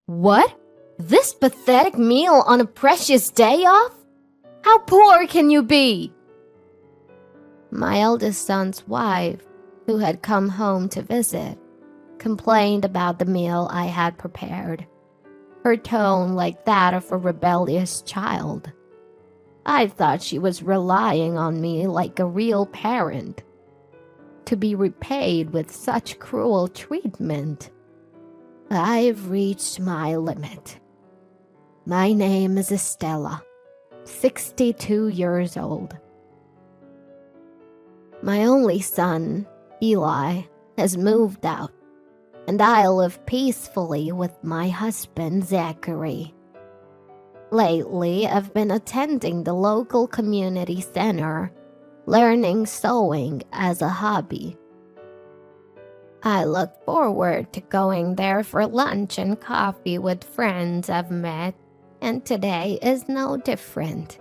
What? This pathetic meal on a precious day off? How poor can you be? My eldest son's wife, who had come home to visit, complained about the meal I had prepared, her tone like that of a rebellious child. I thought she was relying on me like a real parent. To be repaid with such cruel treatment. I've reached my limit. My name is Estella, 62 years old. My only son, Eli, has moved out, and I live peacefully with my husband, Zachary. Lately, I've been attending the local community center, learning sewing as a hobby. I look forward to going there for lunch and coffee with friends I've met, and today is no different.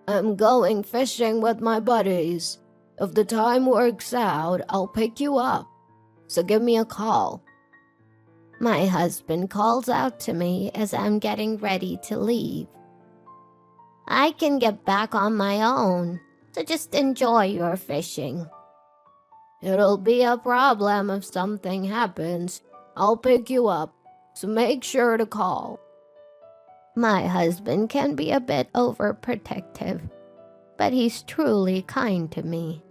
I'm going fishing with my buddies. If the time works out, I'll pick you up, so give me a call. My husband calls out to me as I'm getting ready to leave. I can get back on my own, so just enjoy your fishing. It'll be a problem if something happens. I'll pick you up, so make sure to call. My husband can be a bit overprotective, but he's truly kind to me.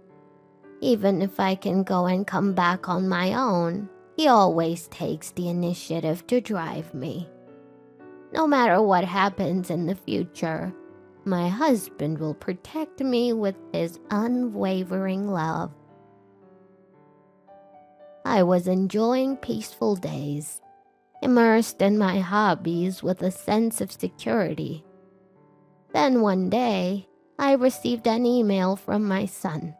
Even if I can go and come back on my own, he always takes the initiative to drive me. No matter what happens in the future, my husband will protect me with his unwavering love. I was enjoying peaceful days, immersed in my hobbies with a sense of security. Then one day, I received an email from my son.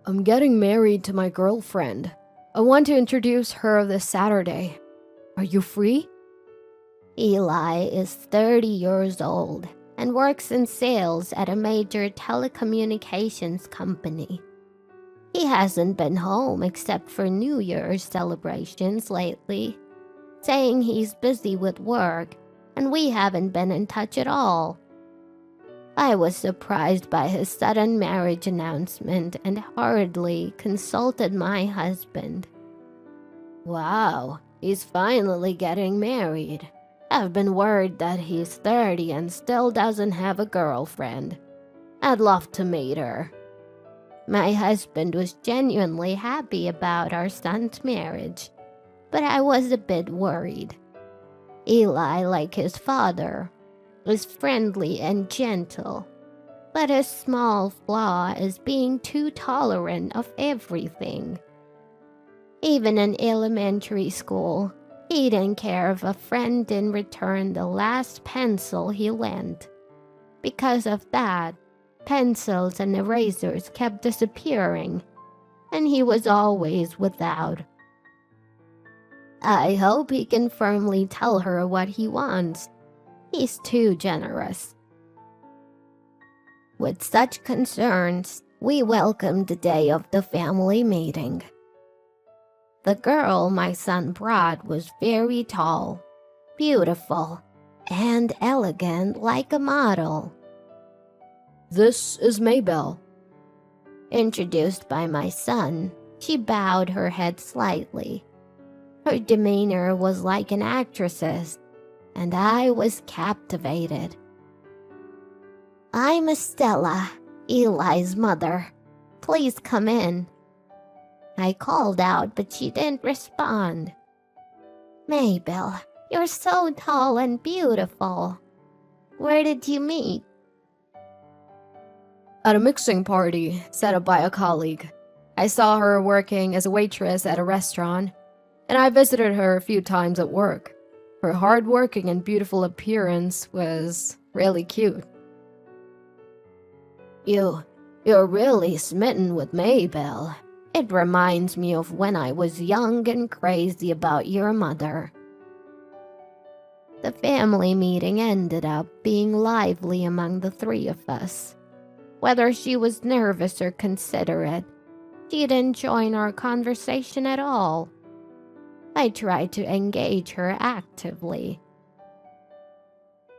I'm getting married to my girlfriend. I want to introduce her this Saturday. Are you free? Eli is 30 years old and works in sales at a major telecommunications company. He hasn't been home except for New Year's celebrations lately, saying he's busy with work and we haven't been in touch at all. I was surprised by his sudden marriage announcement and hurriedly consulted my husband. Wow, he's finally getting married. I've been worried that he's 30 and still doesn't have a girlfriend. I'd love to meet her. My husband was genuinely happy about our son's marriage, but I was a bit worried. Eli, like his father, is friendly and gentle, but his small flaw is being too tolerant of everything. Even in elementary school, he didn't care if a friend didn't return the last pencil he lent. Because of that, pencils and erasers kept disappearing, and he was always without. I hope he can firmly tell her what he wants. He's too generous. With such concerns, we welcomed the day of the family meeting. The girl my son brought was very tall, beautiful, and elegant like a model. This is Maybelle. Introduced by my son, she bowed her head slightly. Her demeanor was like an actress's, and I was captivated. I'm Estella, Eli's mother. Please come in. I called out, but she didn't respond. Maybelle, you're so tall and beautiful. Where did you meet? At a mixing party set up by a colleague. I saw her working as a waitress at a restaurant, and I visited her a few times at work. Her hardworking and beautiful appearance was really cute. You're really smitten with Maybelle. It reminds me of when I was young and crazy about your mother. The family meeting ended up being lively among the three of us. Whether she was nervous or considerate, she didn't join our conversation at all. I tried to engage her actively.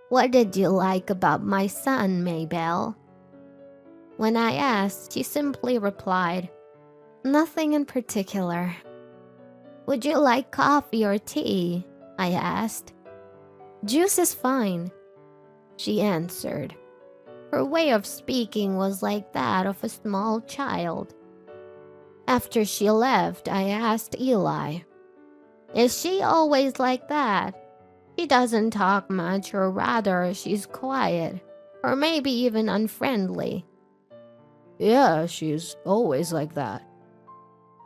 "What did you like about my son, Maybelle?" When I asked, she simply replied, "Nothing in particular." "Would you like coffee or tea?" I asked. "Juice is fine," she answered. Her way of speaking was like that of a small child. After she left, I asked Eli, "Is she always like that? She doesn't talk much, or rather, she's quiet, or maybe even unfriendly." "Yeah, she's always like that."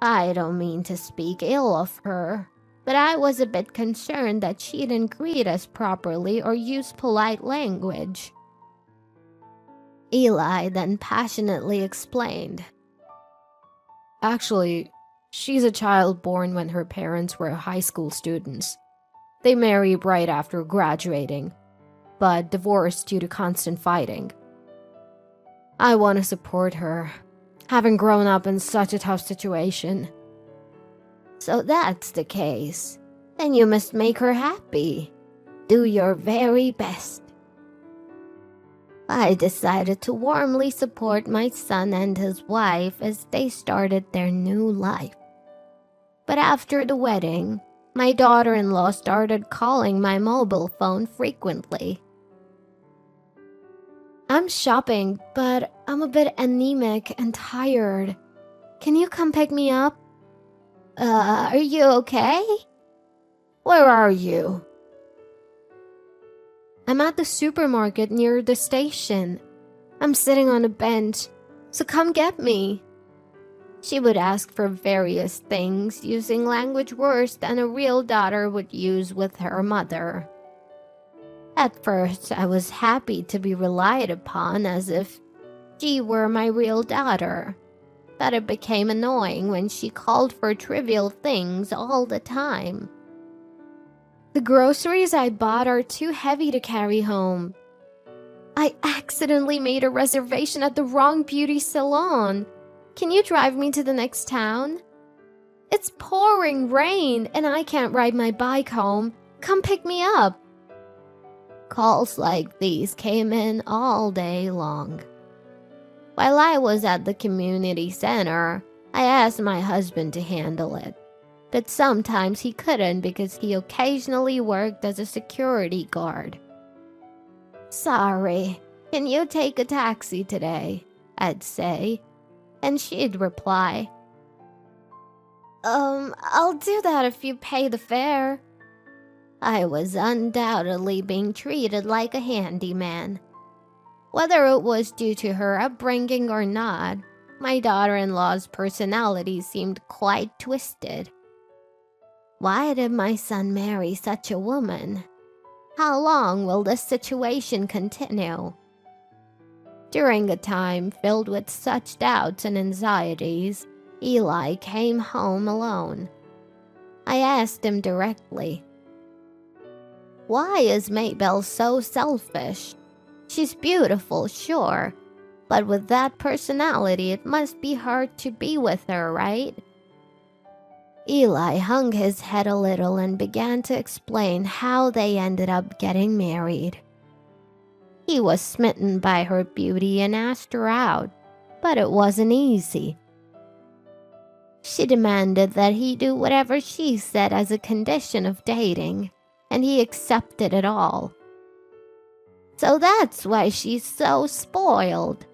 I don't mean to speak ill of her, but I was a bit concerned that she didn't greet us properly or use polite language. Eli then passionately explained, Actually, she's a child born when her parents were high school students. They married right after graduating, but divorced due to constant fighting. I want to support her, having grown up in such a tough situation. "So that's the case. Then you must make her happy. Do your very best." I decided to warmly support my son and his wife as they started their new life. But after the wedding, my daughter-in-law started calling my mobile phone frequently. "I'm shopping, but I'm a bit anemic and tired. Can you come pick me up?" Are you okay? Where are you?" "I'm at the supermarket near the station. I'm sitting on a bench, so come get me." She would ask for various things, using language worse than a real daughter would use with her mother. At first, I was happy to be relied upon as if she were my real daughter, but it became annoying when she called for trivial things all the time. "The groceries I bought are too heavy to carry home. I accidentally made a reservation at the wrong beauty salon. Can you drive me to the next town? It's pouring rain and I can't ride my bike home. Come pick me up." Calls like these came in all day long. While I was at the community center, I asked my husband to handle it, but sometimes he couldn't because he occasionally worked as a security guard. "Sorry, can you take a taxi today?" I'd say, and she'd reply, I'll do that if you pay the fare." I was undoubtedly being treated like a handyman. Whether it was due to her upbringing or not, my daughter-in-law's personality seemed quite twisted. Why did my son marry such a woman? How long will this situation continue? During a time filled with such doubts and anxieties, Eli came home alone. I asked him directly, "Why is Maybelle so selfish? She's beautiful, sure, but with that personality, it must be hard to be with her, right?" Eli hung his head a little and began to explain how they ended up getting married. He was smitten by her beauty and asked her out, but it wasn't easy. She demanded that he do whatever she said as a condition of dating, and he accepted it all. So that's why she's so spoiled.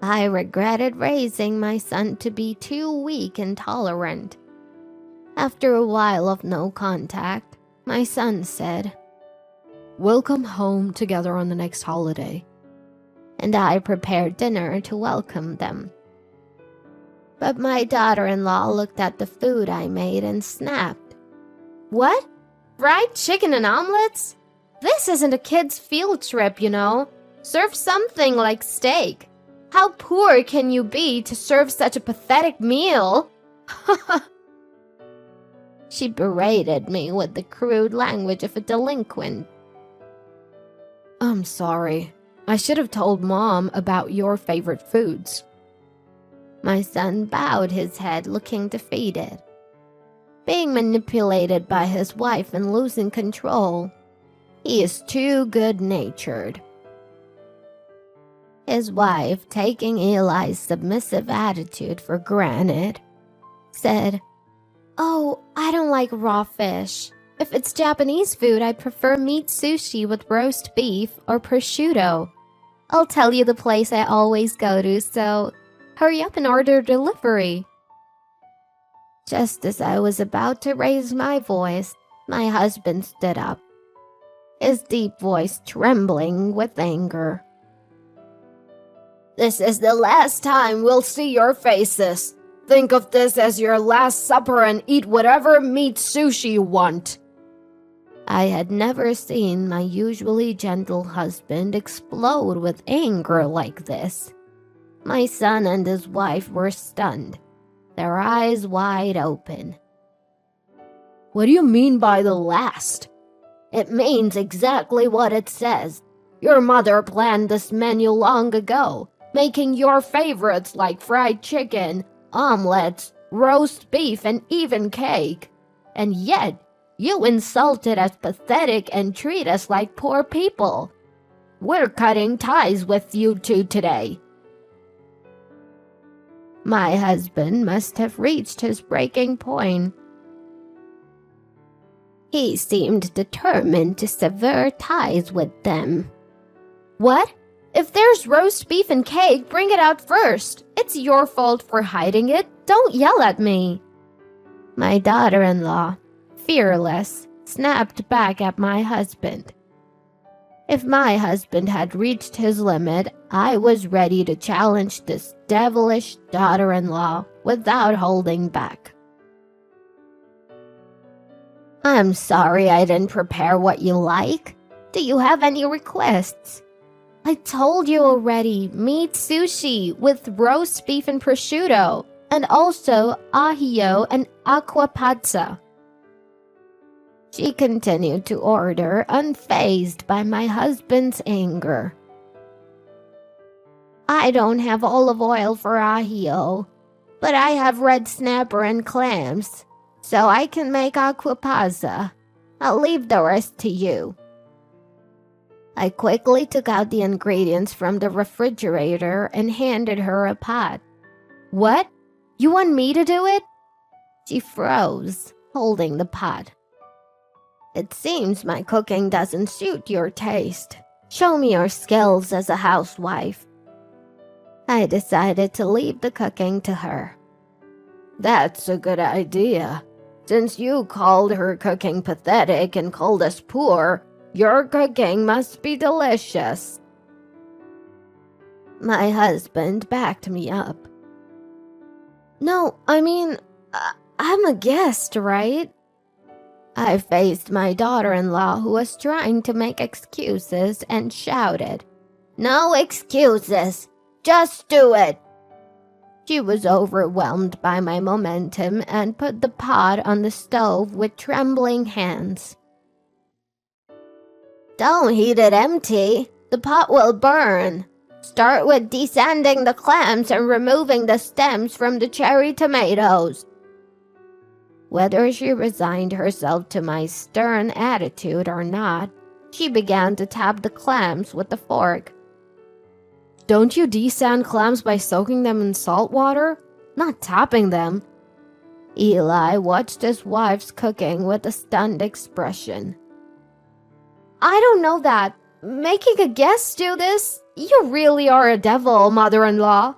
I regretted raising my son to be too weak and tolerant. After a while of no contact, my son said, "We'll come home together on the next holiday." and I prepared dinner to welcome them. But my daughter-in-law looked at the food I made and snapped. "What? Fried chicken and omelets? This isn't a kid's field trip, you know. Serve something like steak. How poor can you be to serve such a pathetic meal?" She berated me with the crude language of a delinquent. "I'm sorry. I should have told Mom about your favorite foods." My son bowed his head, looking defeated. being manipulated by his wife and losing control. He is too good-natured. His wife, taking Eli's submissive attitude for granted, said, "Oh, I don't like raw fish. If it's Japanese food, I prefer meat sushi with roast beef or prosciutto. I'll tell you the place I always go to, so hurry up and order delivery." Just as I was about to raise my voice, my husband stood up, his deep voice trembling with anger. "This is the last time we'll see your faces. Think of this as your last supper and eat whatever meat sushi you want." I had never seen my usually gentle husband explode with anger like this. My son and his wife were stunned, their eyes wide open. "What do you mean by the last?" "It means exactly what it says. Your mother planned this menu long ago, making your favorites like fried chicken, omelets, roast beef, and even cake. And yet, you insulted us pathetic and treat us like poor people. We're cutting ties with you two today." My husband must have reached his breaking point. He seemed determined to sever ties with them. "What? If there's roast beef and cake, bring it out first. It's your fault for hiding it. Don't yell at me." My daughter-in-law, fearless, snapped back at my husband. If my husband had reached his limit, I was ready to challenge this devilish daughter-in-law without holding back. "I'm sorry I didn't prepare what you like. Do you have any requests?" "I told you already, meat sushi with roast beef and prosciutto, and also ahio and aqua pazza." She continued to order, unfazed by my husband's anger. "I don't have olive oil for ahio, but I have red snapper and clams, so I can make aqua pazza. I'll leave the rest to you." I quickly took out the ingredients from the refrigerator and handed her a pot. "What? You want me to do it?" She froze, holding the pot. "It seems my cooking doesn't suit your taste. Show me your skills as a housewife." I decided to leave the cooking to her. "That's a good idea. Since you called her cooking pathetic and called us poor, your cooking must be delicious." My husband backed me up. "No, I mean, I'm a guest, right?" I faced my daughter-in-law, who was trying to make excuses, and shouted, "No excuses! Just do it!" She was overwhelmed by my momentum and put the pot on the stove with trembling hands. "Don't heat it empty. The pot will burn. Start with desanding the clams and removing the stems from the cherry tomatoes." Whether she resigned herself to my stern attitude or not, she began to tap the clams with the fork. "Don't you desand clams by soaking them in salt water? Not tapping them." Eli watched his wife's cooking with a stunned expression. "I don't know that. Making a guest do this? You really are a devil, mother-in-law."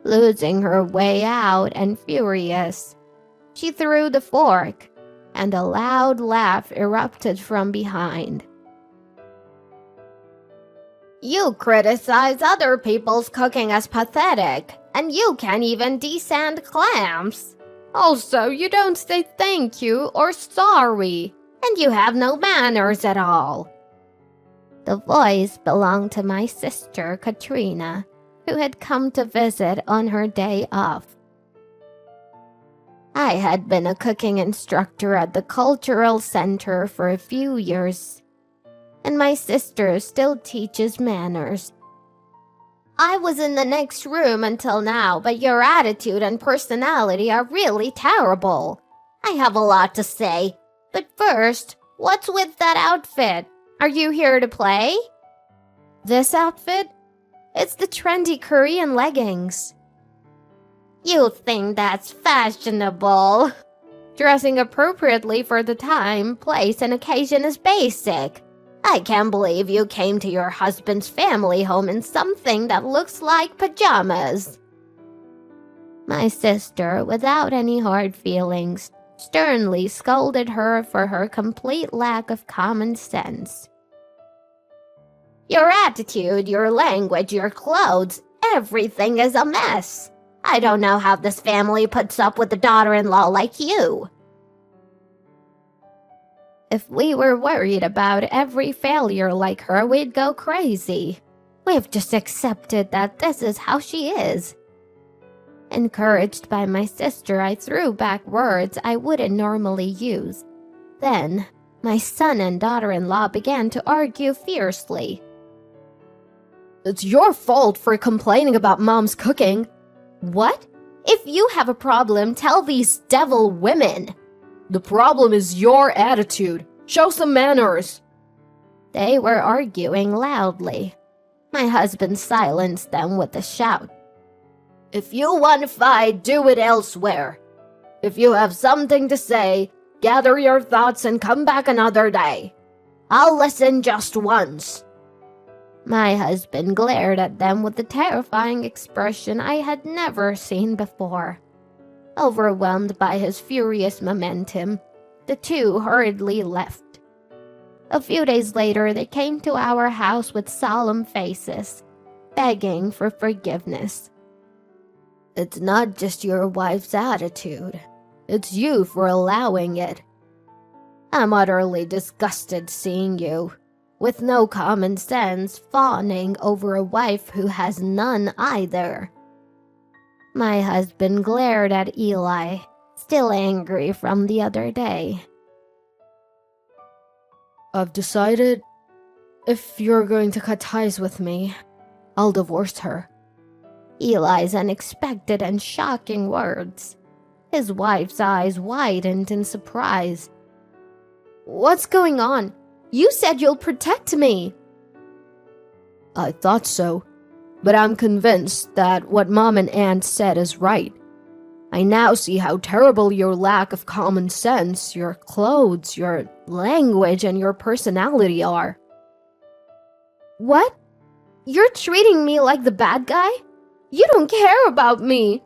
Losing her way out and furious, she threw the fork, and a loud laugh erupted from behind. "You criticize other people's cooking as pathetic, and you can't even desand clams. Also, you don't say thank you or sorry, and you have no manners at all." The voice belonged to my sister, Katrina, who had come to visit on her day off. I had been a cooking instructor at the Cultural Center for a few years, and my sister still teaches manners. "I was in the next room until now, but your attitude and personality are really terrible. I have a lot to say. But first, what's with that outfit? Are you here to play? This outfit? It's the trendy Korean leggings. You think that's fashionable? Dressing appropriately for the time, place, and occasion is basic. I can't believe you came to your husband's family home in something that looks like pajamas. My sister, without any hard feelings, sternly scolded her for her complete lack of common sense. Your attitude, your language, your clothes, everything is a mess. I don't know how this family puts up with a daughter-in-law like you. If we were worried about every failure like her, we'd go crazy. We've just accepted that this is how she is. Encouraged by my sister, I threw back words I wouldn't normally use. Then, my son and daughter-in-law began to argue fiercely. It's your fault for complaining about Mom's cooking. What? If you have a problem, tell these devil women. The problem is your attitude. Show some manners. They were arguing loudly. My husband silenced them with a shout. If you want to fight, do it elsewhere. If you have something to say, gather your thoughts and come back another day. I'll listen just once. My husband glared at them with a terrifying expression I had never seen before. Overwhelmed by his furious momentum, the two hurriedly left. A few days later, they came to our house with solemn faces, begging for forgiveness. It's not just your wife's attitude. It's you for allowing it. I'm utterly disgusted seeing you, with no common sense, fawning over a wife who has none either. My husband glared at Eli, still angry from the other day. I've decided, if you're going to cut ties with me, I'll divorce her. Eli's unexpected and shocking words. His wife's eyes widened in surprise. What's going on? You said you'll protect me. I thought so, but I'm convinced that what Mom and Aunt said is right. I now see how terrible your lack of common sense, your clothes, your language, and your personality are. What? You're treating me like the bad guy? You don't care about me.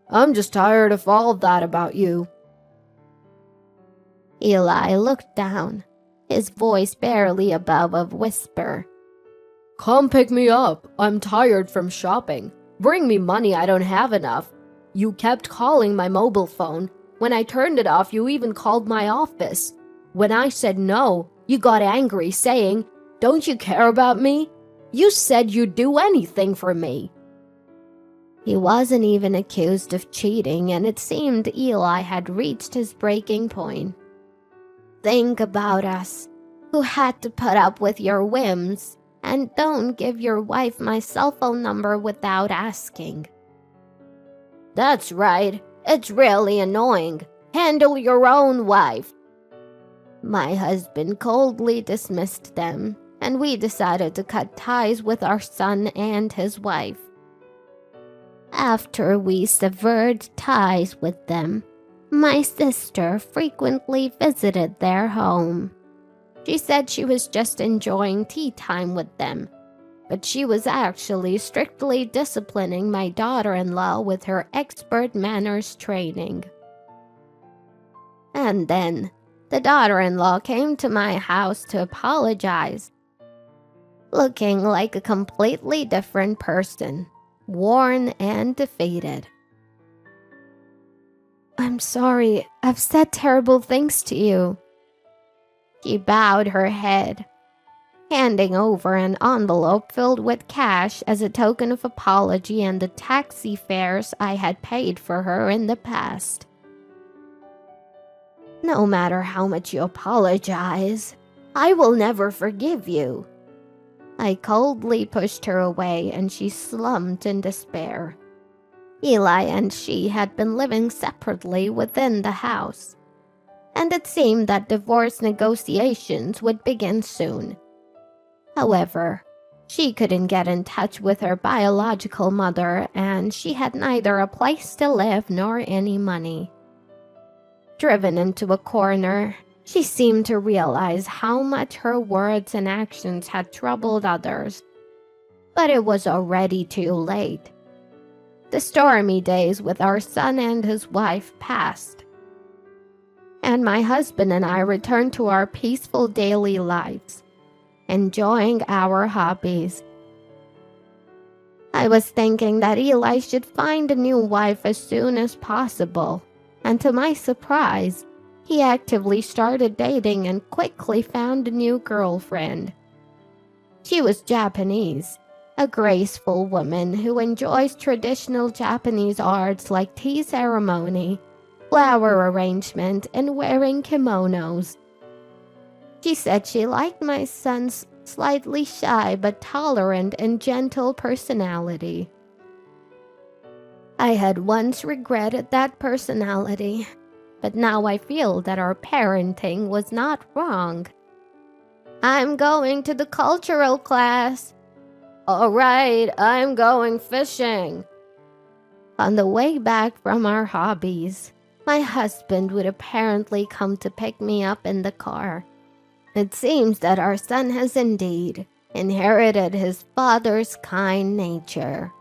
I'm just tired of all of that about you. Eli looked down, his voice barely above a whisper. Come pick me up. I'm tired from shopping. Bring me money, I don't have enough. You kept calling my mobile phone. When I turned it off, you even called my office. When I said no, you got angry, saying, "Don't you care about me? You said you'd do anything for me." He wasn't even accused of cheating, and it seemed Eli had reached his breaking point. Think about us, who had to put up with your whims, and don't give your wife my cell phone number without asking. That's right, it's really annoying. Handle your own wife. My husband coldly dismissed them, and we decided to cut ties with our son and his wife. After we severed ties with them, my sister frequently visited their home. She said she was just enjoying tea time with them, but she was actually strictly disciplining my daughter-in-law with her expert manners training. And then, the daughter-in-law came to my house to apologize, looking like a completely different person, worn and defeated. I'm sorry, I've said terrible things to you. She bowed her head, handing over an envelope filled with cash as a token of apology and the taxi fares I had paid for her in the past. No matter how much you apologize, I will never forgive you. I coldly pushed her away and she slumped in despair. Eli and she had been living separately within the house, and it seemed that divorce negotiations would begin soon. However, she couldn't get in touch with her biological mother, and she had neither a place to live nor any money. Driven into a corner, she seemed to realize how much her words and actions had troubled others. But it was already too late. The stormy days with our son and his wife passed, and my husband and I returned to our peaceful daily lives, enjoying our hobbies. I was thinking that Eli should find a new wife as soon as possible, and to my surprise, he actively started dating and quickly found a new girlfriend. She was Japanese, a graceful woman who enjoys traditional Japanese arts like tea ceremony, flower arrangement, and wearing kimonos. She said she liked my son's slightly shy but tolerant and gentle personality. I had once regretted that personality, but now I feel that our parenting was not wrong. I'm going to the cultural class. All right, I'm going fishing. On the way back from our hobbies, my husband would apparently come to pick me up in the car. It seems that our son has indeed inherited his father's kind nature.